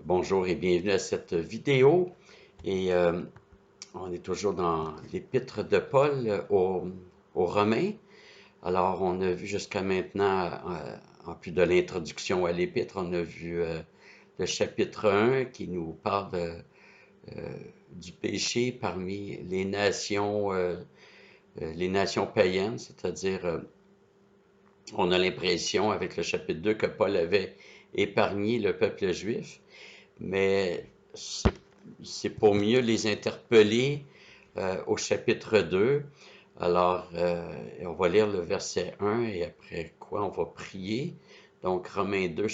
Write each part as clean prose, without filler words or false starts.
Bonjour et bienvenue à cette vidéo. Et on est toujours dans l'épître de Paul aux Romains. Alors, on a vu jusqu'à maintenant, en plus de l'introduction à l'épître, on a vu le chapitre 1 qui nous parle du péché parmi les nations païennes, c'est-à-dire, on a l'impression avec le chapitre 2 que Paul avait épargné le peuple juif. Mais c'est pour mieux les interpeller au chapitre 2. Alors, on va lire le verset 1 et après quoi on va prier. Donc, Romains 2,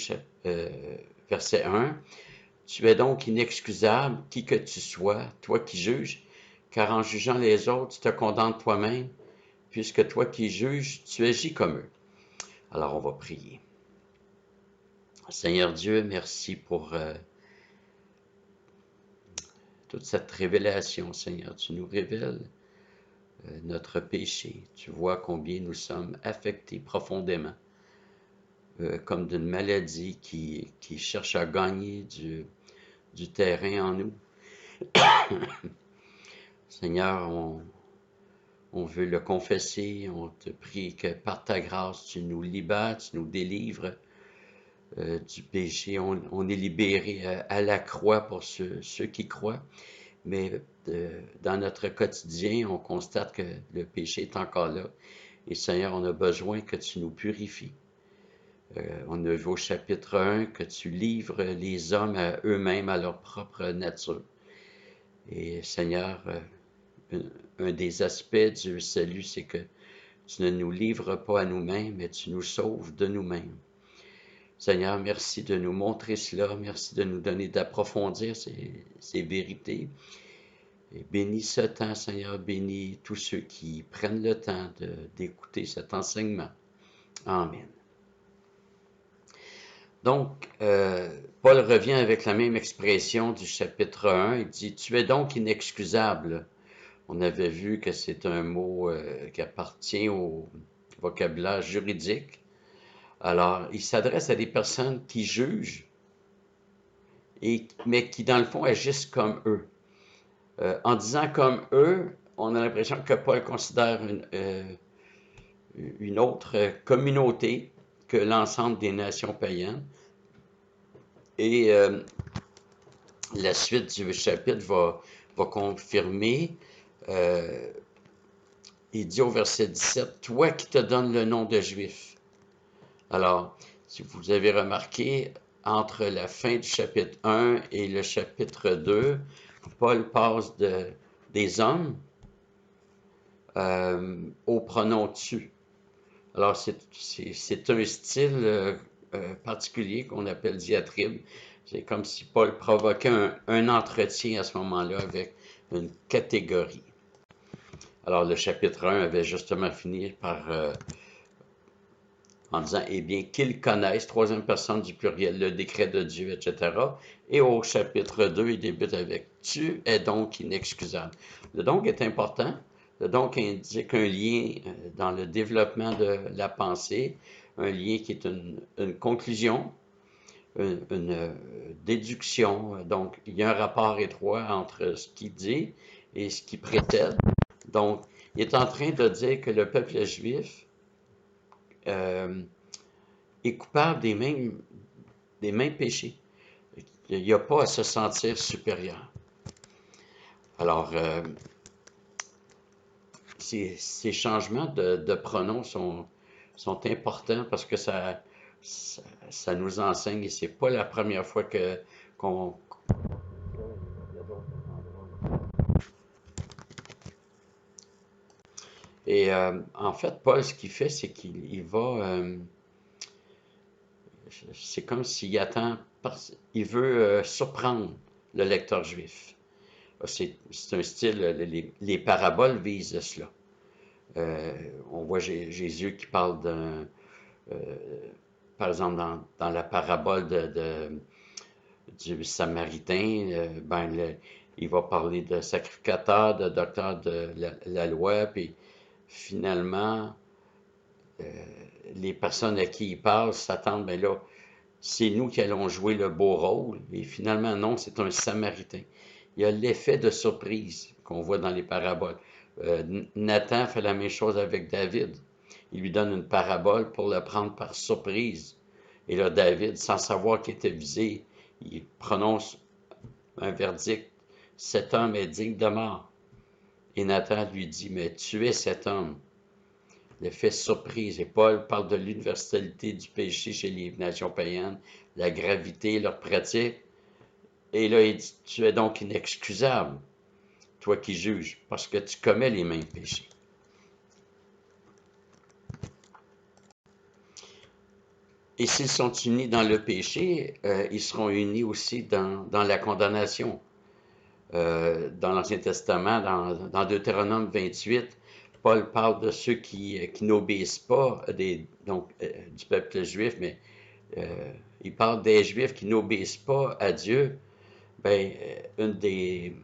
verset 1. Tu es donc inexcusable, qui que tu sois, toi qui juges, car en jugeant les autres, tu te condamnes toi-même, puisque toi qui juges, tu agis comme eux. Alors, on va prier. Seigneur Dieu, merci pour toute cette révélation, Seigneur. Tu nous révèles notre péché. Tu vois combien nous sommes affectés profondément, comme d'une maladie qui cherche à gagner du terrain en nous. Seigneur, on veut le confesser. On te prie que par ta grâce, tu nous libères, tu nous délivres du péché. On est libéré à la croix pour ceux qui croient. Mais dans notre quotidien, on constate que le péché est encore là. Et Seigneur, on a besoin que tu nous purifies. On a vu au chapitre 1 que tu livres les hommes à eux-mêmes, à leur propre nature. Et Seigneur, un des aspects du salut, c'est que tu ne nous livres pas à nous-mêmes, mais tu nous sauves de nous-mêmes. Seigneur, merci de nous montrer cela. Merci de nous donner d'approfondir ces vérités. Et bénis ce temps, Seigneur, bénis tous ceux qui prennent le temps d'écouter cet enseignement. Amen. Donc, Paul revient avec la même expression du chapitre 1. Il dit, « Tu es donc inexcusable. » On avait vu que c'est un mot qui appartient au vocabulaire juridique. Alors, il s'adresse à des personnes qui jugent, mais qui, dans le fond, agissent comme eux. En disant comme eux, on a l'impression que Paul considère une autre communauté que l'ensemble des nations païennes. Et la suite du chapitre va confirmer. Il dit au verset 17, « Toi qui te donnes le nom de Juif. » Alors, si vous avez remarqué, entre la fin du chapitre 1 et le chapitre 2, Paul passe des hommes au pronom tu. Alors, c'est un style particulier qu'on appelle diatribe. C'est comme si Paul provoquait un entretien à ce moment-là avec une catégorie. Alors, le chapitre 1 avait justement fini en disant, eh bien, qu'ils connaissent, troisième personne du pluriel, le décret de Dieu, etc. Et au chapitre 2, il débute avec, tu es donc inexcusable. Le donc est important. Le donc indique un lien dans le développement de la pensée, un lien qui est une conclusion, une déduction. Donc, il y a un rapport étroit entre ce qu'il dit et ce qu'il prétend. Donc, il est en train de dire que le peuple juif est coupable des mêmes péchés. Il n'y a pas à se sentir supérieur. Alors, ces changements de pronoms sont importants parce que ça nous enseigne et c'est pas la première fois qu'on et en fait, Paul, ce qu'il fait, c'est qu'il va c'est comme s'il attend, il veut surprendre le lecteur juif. C'est un style, les paraboles visent cela. On voit Jésus qui parle par exemple, dans la parabole du Samaritain, il va parler de sacrificateur, de docteur de la loi, puis finalement, les personnes à qui il parle s'attendent, ben là, c'est nous qui allons jouer le beau rôle. Et finalement, non, c'est un Samaritain. Il y a l'effet de surprise qu'on voit dans les paraboles. Nathan fait la même chose avec David. Il lui donne une parabole pour le prendre par surprise. Et là, David, sans savoir qu'il était visé, il prononce un verdict. Cet homme est digne de mort. Et Nathan lui dit, mais tu es cet homme. L'effet surprise. Et Paul parle de l'universalité du péché chez les nations païennes, la gravité, leur pratique. Et là, il dit, tu es donc inexcusable, toi qui juges, parce que tu commets les mêmes péchés. Et s'ils sont unis dans le péché, ils seront unis aussi dans la condamnation. Dans l'Ancien Testament, dans Deutéronome 28, Paul parle de ceux qui n'obéissent pas, du peuple juif, mais il parle des Juifs qui n'obéissent pas à Dieu. Ben, un des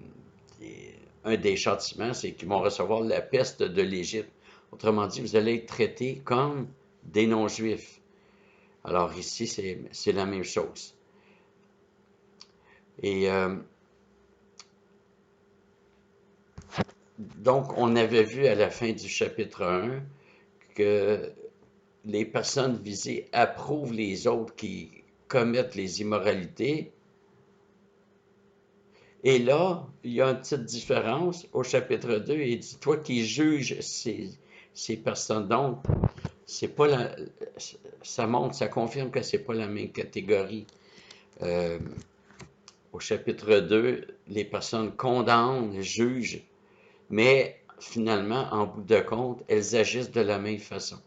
châtiments, c'est qu'ils vont recevoir la peste de l'Égypte. Autrement dit, vous allez être traités comme des non-juifs. Alors ici, c'est la même chose. Et donc, on avait vu à la fin du chapitre 1 que les personnes visées approuvent les autres qui commettent les immoralités. Et là, il y a une petite différence au chapitre 2. Il dit, toi qui juges ces personnes, donc, c'est pas ça montre, ça confirme que c'est pas la même catégorie. Euh, Au chapitre 2, les personnes condamnent, jugent, mais finalement, en bout de compte, elles agissent de la même façon.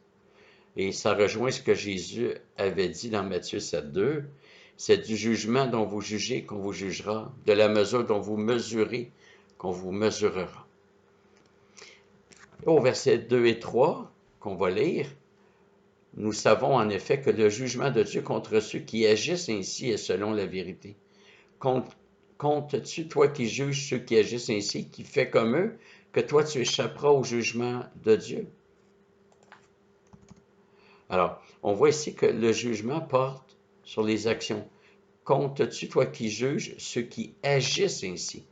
Et ça rejoint ce que Jésus avait dit dans Matthieu 7,2. C'est du jugement dont vous jugez qu'on vous jugera, de la mesure dont vous mesurez qu'on vous mesurera. Au verset 2 et 3, qu'on va lire, nous savons en effet que le jugement de Dieu contre ceux qui agissent ainsi est selon la vérité. Comptes-tu, toi qui juges ceux qui agissent ainsi, qui fais comme eux, que toi tu échapperas au jugement de Dieu? Alors, on voit ici que le jugement porte sur les actions. Comptes-tu, toi qui juges, ceux qui agissent ainsi?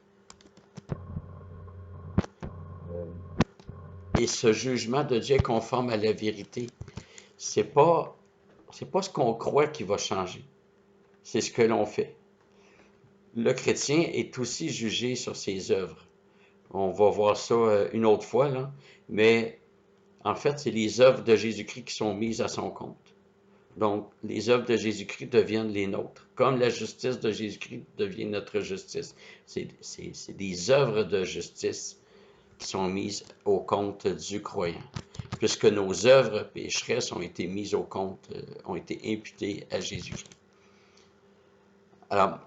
Et ce jugement de Dieu est conforme à la vérité. C'est pas ce qu'on croit qui va changer. C'est ce que l'on fait. Le chrétien est aussi jugé sur ses œuvres. On va voir ça une autre fois, là. Mais en fait, c'est les œuvres de Jésus-Christ qui sont mises à son compte. Donc, les œuvres de Jésus-Christ deviennent les nôtres, comme la justice de Jésus-Christ devient notre justice. C'est des œuvres de justice qui sont mises au compte du croyant, puisque nos œuvres pécheresses ont été mises au compte, ont été imputées à Jésus-Christ. Alors,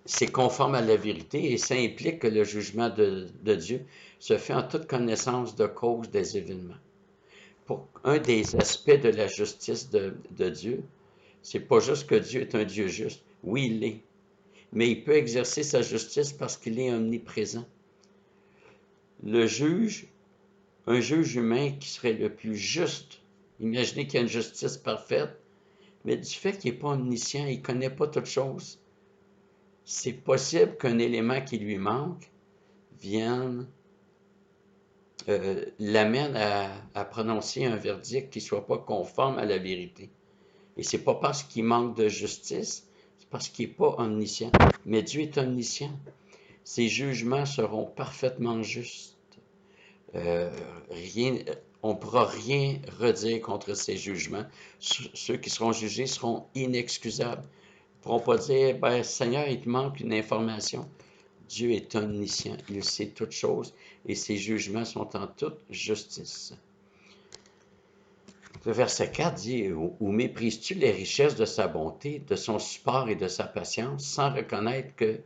c'est conforme à la vérité et ça implique que le jugement de Dieu se fait en toute connaissance de cause des événements. Pour un des aspects de la justice de Dieu, c'est pas juste que Dieu est un Dieu juste. Oui, il l'est. Mais il peut exercer sa justice parce qu'il est omniprésent. Le juge, un juge humain qui serait le plus juste, imaginez qu'il y a une justice parfaite, mais du fait qu'il n'est pas omniscient, il ne connaît pas toutes choses, c'est possible qu'un élément qui lui manque vienne, l'amène à prononcer un verdict qui ne soit pas conforme à la vérité. Et c'est pas parce qu'il manque de justice, c'est parce qu'il n'est pas omniscient. Mais Dieu est omniscient. Ses jugements seront parfaitement justes. On ne pourra rien redire contre ses jugements. Ceux qui seront jugés seront inexcusables. Ils ne pourront pas dire, ben, Seigneur, il te manque une information. Dieu est omniscient, il sait toutes choses et ses jugements sont en toute justice. Le verset 4 dit, ou méprises-tu les richesses de sa bonté, de son support et de sa patience, sans reconnaître que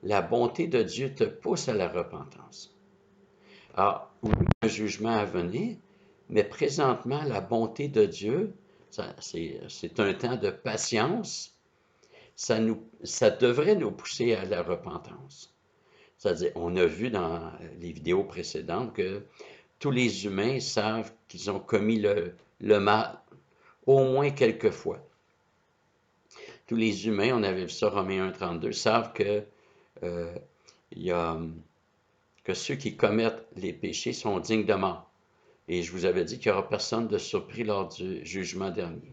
la bonté de Dieu te pousse à la repentance? Alors, oui, un jugement à venir, mais présentement, la bonté de Dieu, c'est un temps de patience, ça devrait nous pousser à la repentance. C'est-à-dire, on a vu dans les vidéos précédentes que tous les humains savent qu'ils ont commis le mal, au moins quelques fois. tous les humains, on avait vu ça, Romains 1,32, savent que, il y a, que ceux qui commettent les péchés sont dignes de mort. Et je vous avais dit qu'il n'y aura personne de surpris lors du jugement dernier.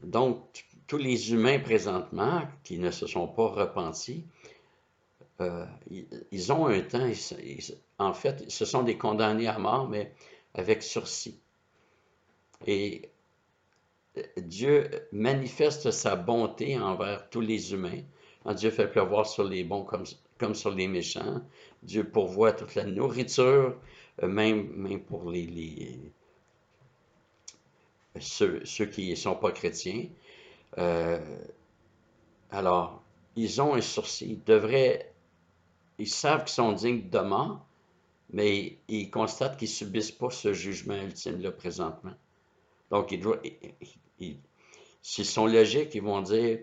Donc, tous les humains présentement qui ne se sont pas repentis, ils ont un temps, en fait, ce sont des condamnés à mort, mais avec sursis. Et Dieu manifeste sa bonté envers tous les humains. Dieu fait pleuvoir sur les bons comme sur les méchants. Dieu pourvoit toute la nourriture, même pour ceux qui ne sont pas chrétiens. Euh, alors, ils ont un sursis. Ils savent qu'ils sont dignes de mort, mais ils constatent qu'ils ne subissent pas ce jugement ultime-là présentement. Donc, s'ils sont logiques, ils vont dire,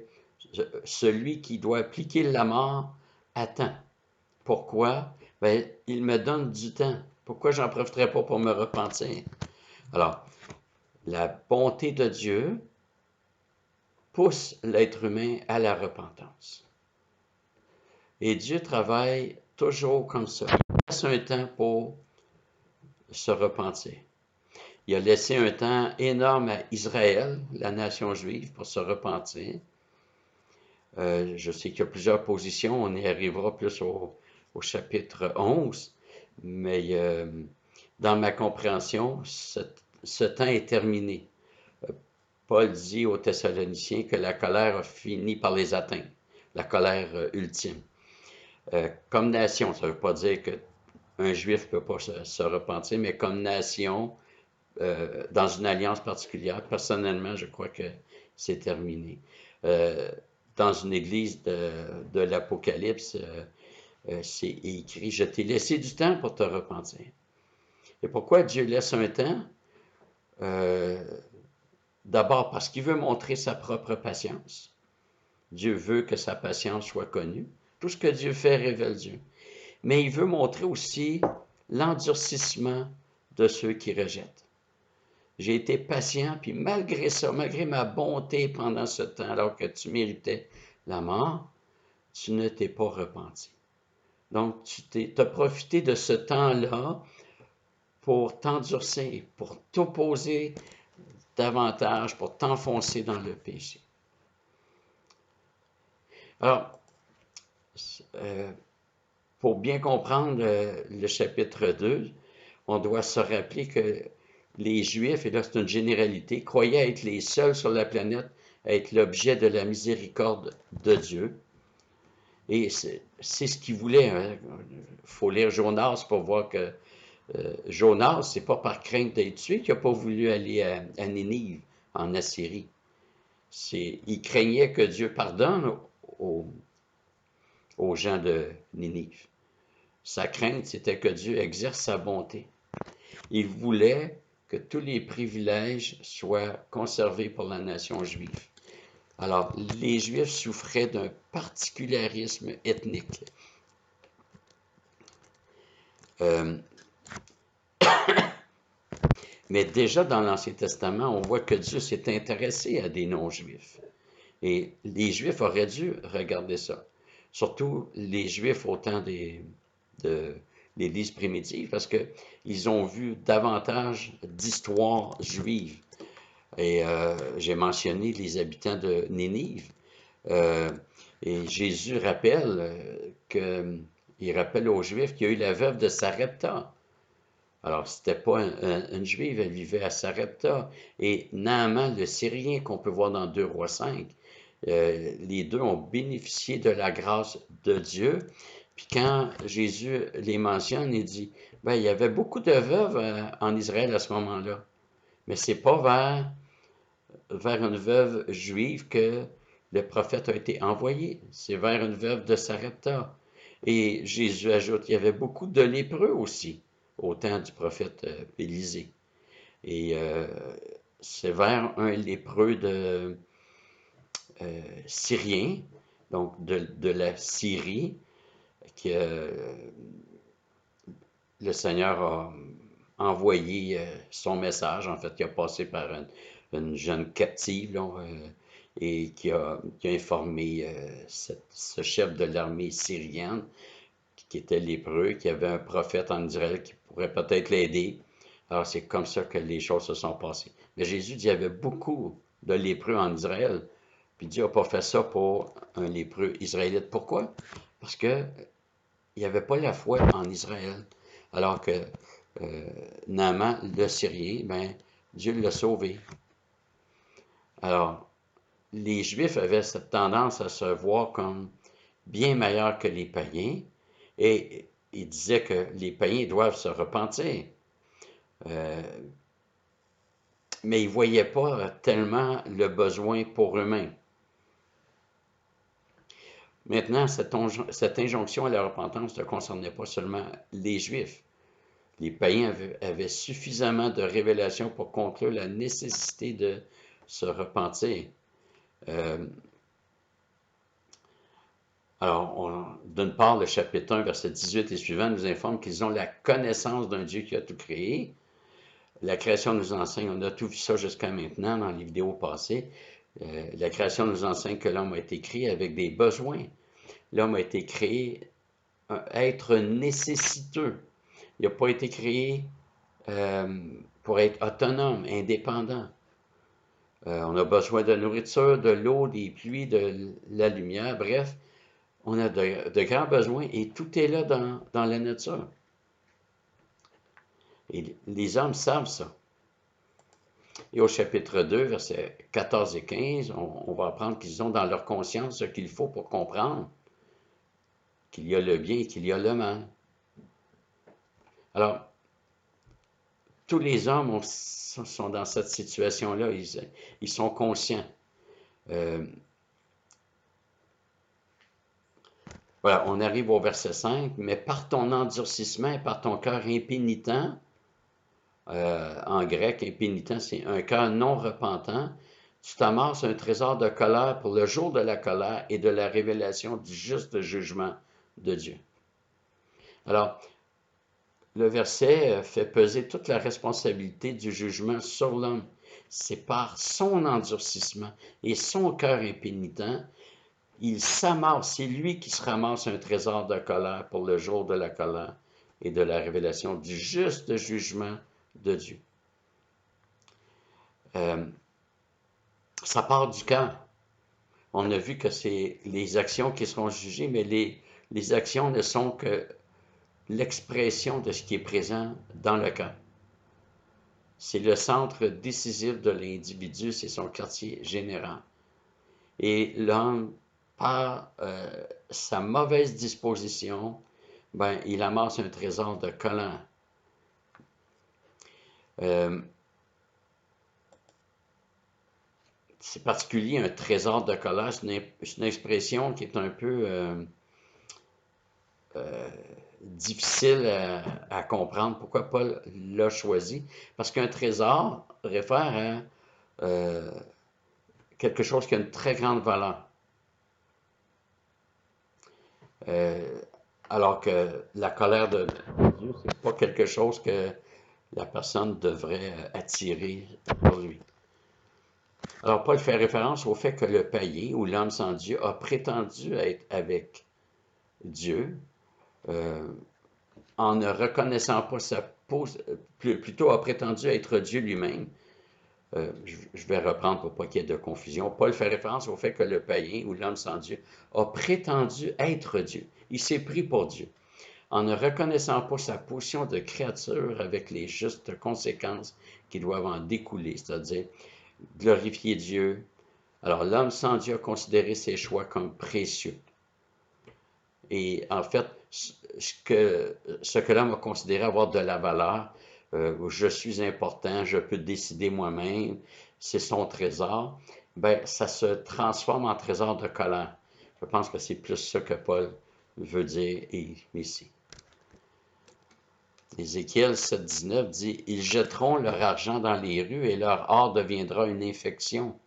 celui qui doit appliquer la mort attend. Pourquoi? Ben, il me donne du temps. Pourquoi j'en profiterai pas pour me repentir? Alors, la bonté de Dieu pousse l'être humain à la repentance. Et Dieu travaille toujours comme ça. Il laisse un temps pour se repentir. Il a laissé un temps énorme à Israël, la nation juive, pour se repentir. Je sais qu'il y a plusieurs positions, on y arrivera plus au chapitre 11, mais dans ma compréhension, ce temps est terminé. Paul dit aux Thessaloniciens que la colère a fini par les atteindre, la colère ultime. Comme nation, ça ne veut pas dire qu'un juif ne peut pas se repentir, mais comme nation, dans une alliance particulière, personnellement, je crois que c'est terminé. Dans une église de l'Apocalypse, c'est écrit, je t'ai laissé du temps pour te repentir. Et pourquoi Dieu laisse un temps? D'abord parce qu'il veut montrer sa propre patience. Dieu veut que sa patience soit connue. Tout ce que Dieu fait révèle Dieu. Mais il veut montrer aussi l'endurcissement de ceux qui rejettent. J'ai été patient, puis malgré ça, malgré ma bonté pendant ce temps, alors que tu méritais la mort, tu ne t'es pas repenti. Donc, tu as profité de ce temps-là pour t'endurcir, pour t'opposer davantage, pour t'enfoncer dans le péché. Alors, pour bien comprendre le chapitre 2, on doit se rappeler que les Juifs, et là c'est une généralité, croyaient être les seuls sur la planète à être l'objet de la miséricorde de Dieu. Et c'est ce qu'ils voulaient. Il faut lire Jonas pour voir que Jonas, c'est pas par crainte d'être tué qu'il n'a pas voulu aller à Ninive, en Assyrie. Il craignait que Dieu pardonne aux gens de Ninive. Sa crainte, c'était que Dieu exerce sa bonté. Il voulait que tous les privilèges soient conservés pour la nation juive. Alors, les Juifs souffraient d'un particularisme ethnique. Mais déjà dans l'Ancien Testament, on voit que Dieu s'est intéressé à des non-Juifs. Et les Juifs auraient dû regarder ça. Surtout les Juifs au temps de l'Église primitive, parce qu'ils ont vu davantage d'histoires juives. Et j'ai mentionné les habitants de Ninive. Et Jésus rappelle il rappelle aux Juifs qu'il y a eu la veuve de Sarepta. Alors, c'était pas une Juive, elle vivait à Sarepta. Et Naaman, le Syrien qu'on peut voir dans 2 Rois 5, les deux ont bénéficié de la grâce de Dieu. Puis quand Jésus les mentionne, il dit, ben, il y avait beaucoup de veuves en Israël à ce moment-là. Mais c'est pas vers une veuve juive que le prophète a été envoyé. C'est vers une veuve de Sarepta. Et Jésus ajoute, il y avait beaucoup de lépreux aussi au temps du prophète Élisée. Et c'est vers un lépreux syrien, donc de la Syrie, que le Seigneur envoyé son message. En fait, il a passé par une jeune captive là, et qui a informé ce chef de l'armée syrienne qui était lépreux, qui avait un prophète en Israël qui pourrait peut-être l'aider. Alors, c'est comme ça que les choses se sont passées. Mais Jésus dit qu'il y avait beaucoup de lépreux en Israël. Puis Dieu n'a pas fait ça pour un lépreux israélite. Pourquoi? Parce que il n'y avait pas la foi en Israël. Alors que Naaman, le Syrien, ben, Dieu l'a sauvé. Alors, les Juifs avaient cette tendance à se voir comme bien meilleurs que les païens et ils disaient que les païens doivent se repentir. Euh, mais ils ne voyaient pas tellement le besoin pour eux-mêmes. Maintenant, cette injonction à la repentance ne concernait pas seulement les Juifs. Les païens avaient suffisamment de révélations pour conclure la nécessité de se repentir. Alors, d'une part, le chapitre 1, verset 18 et suivant nous informe qu'ils ont la connaissance d'un Dieu qui a tout créé. La création nous enseigne, on a tout vu ça jusqu'à maintenant dans les vidéos passées, la création nous enseigne que l'homme a été créé avec des besoins. L'homme a été créé être nécessiteux. Il n'a pas été créé pour être autonome, indépendant. On a besoin de nourriture, de l'eau, des pluies, de la lumière, bref, on a de grands besoins et tout est là dans la nature. Et les hommes savent ça. Et au chapitre 2, versets 14 et 15, on va apprendre qu'ils ont dans leur conscience ce qu'il faut pour comprendre qu'il y a le bien et qu'il y a le mal. Alors, tous les hommes sont dans cette situation-là, ils sont conscients. Voilà, on arrive au verset 5, mais par ton endurcissement et par ton cœur impénitent, en grec, impénitent, c'est un cœur non repentant, tu t'amasses un trésor de colère pour le jour de la colère et de la révélation du juste jugement de Dieu. Alors, le verset fait peser toute la responsabilité du jugement sur l'homme. C'est par son endurcissement et son cœur impénitent, il s'amasse, c'est lui qui se ramasse un trésor de colère pour le jour de la colère et de la révélation du juste jugement de Dieu. Ça part du cœur. On a vu que c'est les actions qui seront jugées, mais les actions ne sont que l'expression de ce qui est présent dans le cœur. C'est le centre décisif de l'individu, c'est son quartier général. Et l'homme, par sa mauvaise disposition, ben, il amasse un trésor de colère. C'est particulier, un trésor de colère, c'est une expression qui est un peu difficile à comprendre. Pourquoi Paul l'a choisi? Parce qu'un trésor réfère à quelque chose qui a une très grande valeur. Alors que la colère de Dieu, c'est pas quelque chose que la personne devrait attirer pour lui. Alors, Paul fait référence au fait que le païen ou l'homme sans Dieu a prétendu être avec Dieu en ne reconnaissant pas plutôt a prétendu être Dieu lui-même. Je vais reprendre pour pas qu'il y ait de confusion. Paul fait référence au fait que le païen ou l'homme sans Dieu a prétendu être Dieu. Il s'est pris pour Dieu en ne reconnaissant pas sa position de créature avec les justes conséquences qui doivent en découler, c'est-à-dire glorifier Dieu. Alors l'homme sans Dieu a considéré ses choix comme précieux. Et en fait, ce que l'homme a considéré avoir de la valeur, je suis important, je peux décider moi-même, c'est son trésor, ben, ça se transforme en trésor de colère. Je pense que c'est plus ça que Paul veut dire ici. Ézéchiel 7,19 dit « Ils jetteront leur argent dans les rues et leur or deviendra une infection.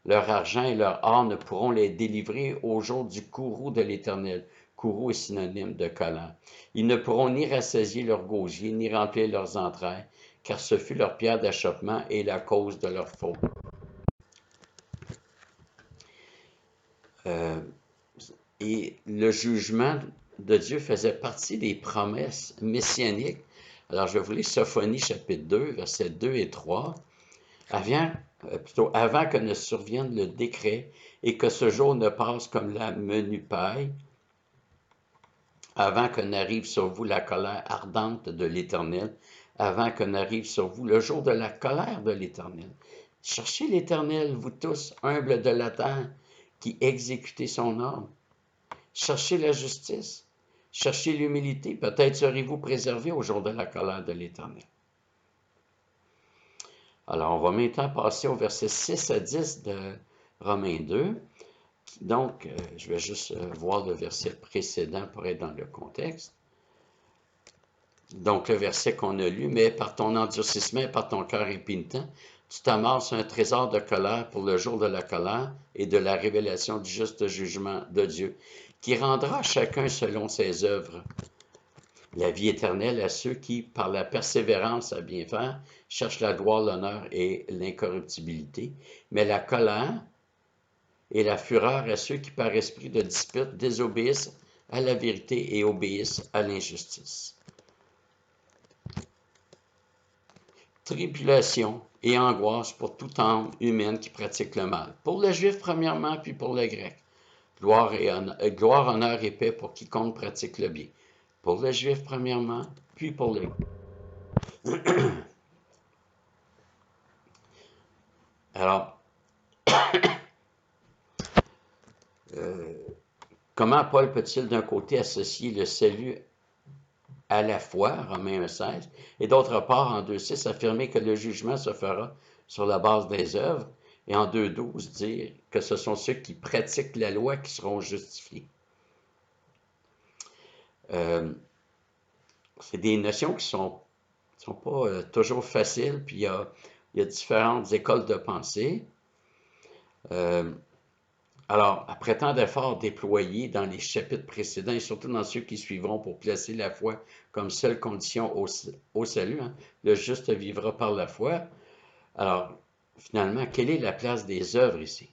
Leur argent et leur or ne pourront les délivrer au jour du courroux de l'Éternel. courroux est synonyme de colère. Ils ne pourront ni rassasier leurs gosiers, ni remplir leurs entrailles, car ce fut leur pierre d'achoppement et la cause de leur faute. Euh, et le jugement de Dieu faisait partie des promesses messianiques. Alors, je vais vous lire Sophonie chapitre 2, versets 2 et 3. Avant que ne survienne le décret et que ce jour ne passe comme la menue paille, avant que n'arrive sur vous la colère ardente de l'Éternel, avant que n'arrive sur vous le jour de la colère de l'Éternel. Cherchez l'Éternel, vous tous, humbles de la terre, qui exécutez son ordre. Cherchez la justice, cherchez l'humilité, peut-être serez-vous préservés au jour de la colère de l'Éternel. Alors, on va maintenant passer au verset 6 à 10 de Romains 2. Donc, je vais juste voir le verset précédent pour être dans le contexte. Donc, le verset qu'on a lu, « Mais par ton endurcissement et par ton cœur impénitent, tu t'amasses un trésor de colère pour le jour de la colère et de la révélation du juste jugement de Dieu, qui rendra chacun selon ses œuvres. La vie éternelle à ceux qui, par la persévérance à bien faire, cherchent la gloire, l'honneur et l'incorruptibilité, mais la colère et la fureur à ceux qui, par esprit de dispute, désobéissent à la vérité et obéissent à l'injustice. » Tribulation et angoisse pour toute âme humaine qui pratique le mal. Pour le juif premièrement, puis pour le grec. Gloire, honneur et paix pour quiconque pratique le bien. Pour le juif premièrement, puis pour le grec. Alors, comment Paul peut-il d'un côté associer le salut à la foi, Romains 1,16, et d'autre part, en 2,6, affirmer que le jugement se fera sur la base des œuvres, et en 2,12, dire que ce sont ceux qui pratiquent la loi qui seront justifiés. C'est des notions qui sont pas toujours faciles, puis il y a différentes écoles de pensée. Alors, après tant d'efforts déployés dans les chapitres précédents et surtout dans ceux qui suivront pour placer la foi comme seule condition au salut, le juste vivra par la foi. Alors, finalement, quelle est la place des œuvres ici?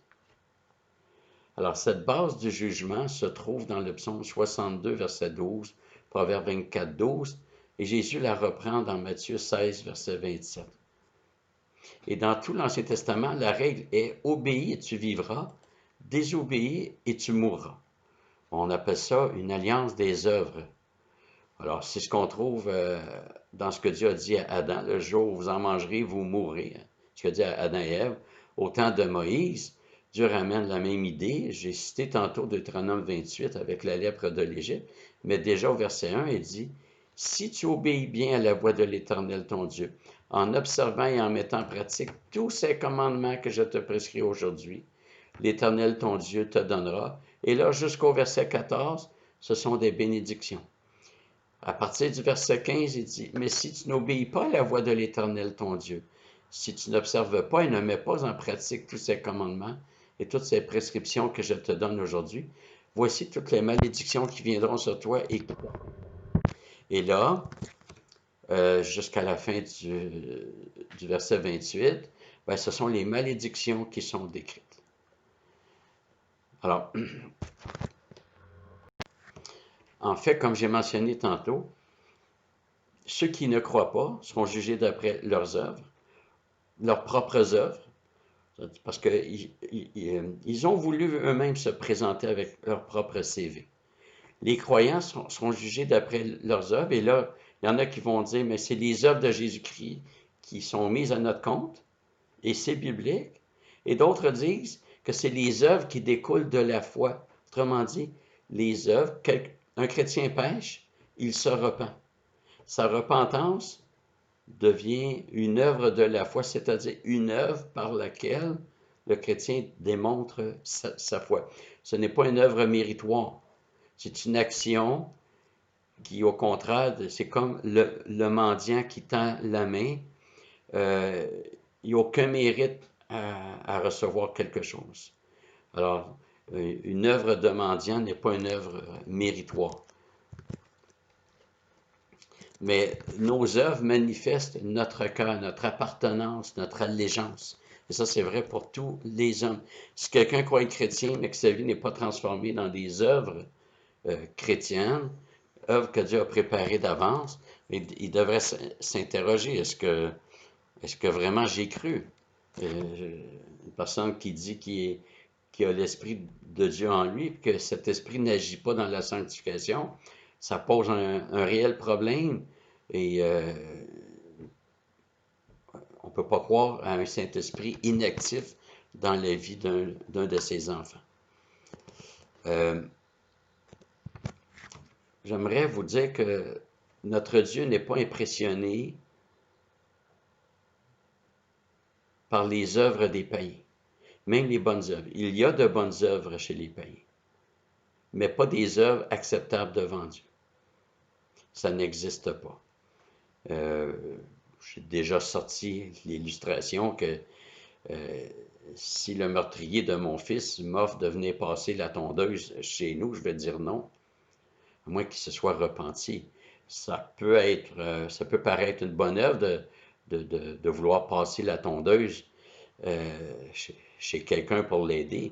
Alors, cette base du jugement se trouve dans le psaume 62, verset 12, Proverbe 24, 12, et Jésus la reprend dans Matthieu 16, verset 27. Et dans tout l'Ancien Testament, la règle est « obéis et tu vivras ». Désobéis et tu mourras. On appelle ça une alliance des œuvres. Alors, c'est ce qu'on trouve dans ce que Dieu a dit à Adam, le jour où vous en mangerez, vous mourrez. Ce qu'il a dit à Adam et Ève. Au temps de Moïse, Dieu ramène la même idée. J'ai cité tantôt Deutéronome 28 avec la lèpre de l'Égypte, mais déjà au verset 1, il dit « Si tu obéis bien à la voix de l'Éternel ton Dieu, en observant et en mettant en pratique tous ces commandements que je te prescris aujourd'hui, l'Éternel ton Dieu te donnera. » Et là, jusqu'au verset 14, ce sont des bénédictions. À partir du verset 15, il dit, « Mais si tu n'obéis pas à la voix de l'Éternel ton Dieu, si tu n'observes pas et ne mets pas en pratique tous ces commandements et toutes ces prescriptions que je te donne aujourd'hui, voici toutes les malédictions qui viendront sur toi. » Et là, jusqu'à la fin du verset 28, ben, ce sont les malédictions qui sont décrites. Alors, en fait, comme j'ai mentionné tantôt, ceux qui ne croient pas seront jugés d'après leurs œuvres, leurs propres œuvres, parce qu'ils ont voulu eux-mêmes se présenter avec leur propre CV. Les croyants seront jugés d'après leurs œuvres, et là, il y en a qui vont dire, mais c'est les œuvres de Jésus-Christ qui sont mises à notre compte, et c'est biblique. Et d'autres disent que c'est les œuvres qui découlent de la foi. Autrement dit, les œuvres, un chrétien pêche, il se repent. Sa repentance devient une œuvre de la foi, c'est-à-dire une œuvre par laquelle le chrétien démontre sa foi. Ce n'est pas une œuvre méritoire. C'est une action qui, au contraire, c'est comme le mendiant qui tend la main. Il n'y a aucun mérite à recevoir quelque chose. Alors, Une œuvre de mendiant n'est pas une œuvre méritoire. Mais nos œuvres manifestent notre cœur, notre appartenance, notre allégeance. Et ça, c'est vrai pour tous les hommes. Si quelqu'un croit être chrétien, mais que sa vie n'est pas transformée dans des œuvres chrétiennes, œuvres que Dieu a préparées d'avance, il devrait s'interroger, est-ce que vraiment j'ai cru? Une personne qui dit qu'il a l'Esprit de Dieu en lui, et que cet Esprit n'agit pas dans la sanctification, ça pose un réel problème. Et on ne peut pas croire à un Saint-Esprit inactif dans la vie d'un de ses enfants. J'aimerais vous dire que notre Dieu n'est pas impressionné par les œuvres des païens, même les bonnes œuvres. Il y a de bonnes œuvres chez les païens, mais pas des œuvres acceptables devant Dieu. Ça n'existe pas. J'ai déjà sorti l'illustration que si le meurtrier de mon fils m'offre de venir passer la tondeuse chez nous, je vais dire non, à moins qu'il se soit repenti. Ça peut paraître une bonne œuvre de vouloir passer la tondeuse chez quelqu'un pour l'aider,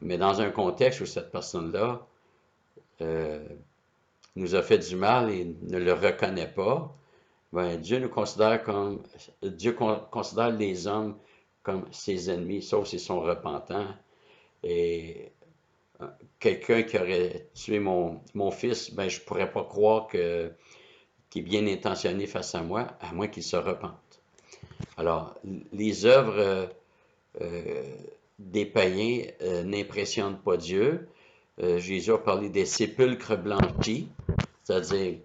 mais dans un contexte où cette personne-là nous a fait du mal et ne le reconnaît pas, ben, Dieu considère les hommes comme ses ennemis, sauf s'ils sont repentants. Et quelqu'un qui aurait tué mon fils, ben, je ne pourrais pas croire qu'il est bien intentionné face à moi, à moins qu'il se repente. Alors, les œuvres des païens n'impressionnent pas Dieu. Jésus a parlé des sépulcres blanchis, c'est-à-dire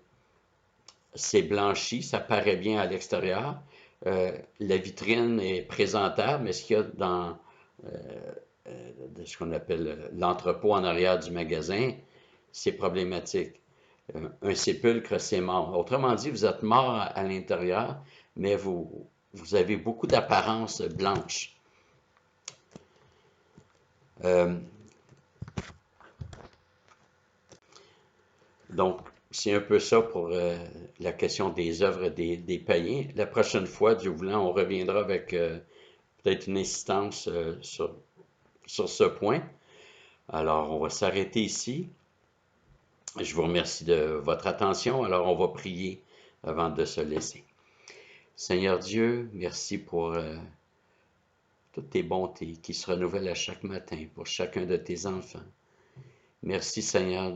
c'est blanchi, ça paraît bien à l'extérieur. La vitrine est présentable, mais ce qu'il y a dans ce qu'on appelle l'entrepôt en arrière du magasin, c'est problématique. Un sépulcre, c'est mort. Autrement dit, vous êtes mort à l'intérieur, mais vous avez beaucoup d'apparence blanche. Donc, c'est un peu ça pour la question des œuvres des païens. La prochaine fois, Dieu voulant, on reviendra avec peut-être une insistance sur ce point. Alors, on va s'arrêter ici. Je vous remercie de votre attention. Alors, on va prier avant de se laisser. Seigneur Dieu, merci pour toutes tes bontés qui se renouvellent à chaque matin pour chacun de tes enfants. Merci Seigneur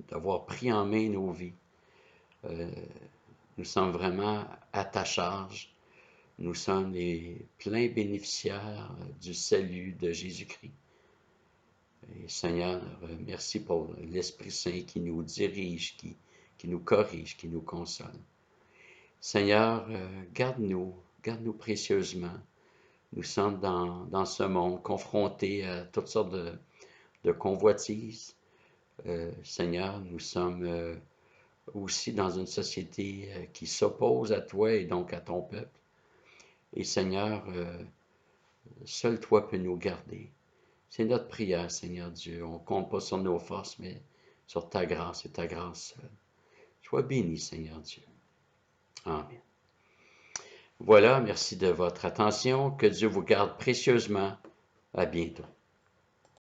d'avoir pris en main nos vies. Nous sommes vraiment à ta charge. Nous sommes les pleins bénéficiaires du salut de Jésus-Christ. Et Seigneur, merci pour l'Esprit Saint qui nous dirige, qui nous corrige, qui nous console. Seigneur, garde-nous précieusement. Nous sommes dans ce monde confrontés à toutes sortes de convoitises. Seigneur, nous sommes aussi dans une société qui s'oppose à toi et donc à ton peuple. Et Seigneur, seul toi peux nous garder. C'est notre prière, Seigneur Dieu. On ne compte pas sur nos forces, mais sur ta grâce et ta grâce seule. Sois béni, Seigneur Dieu. Amen. Voilà, merci de votre attention. Que Dieu vous garde précieusement. À bientôt.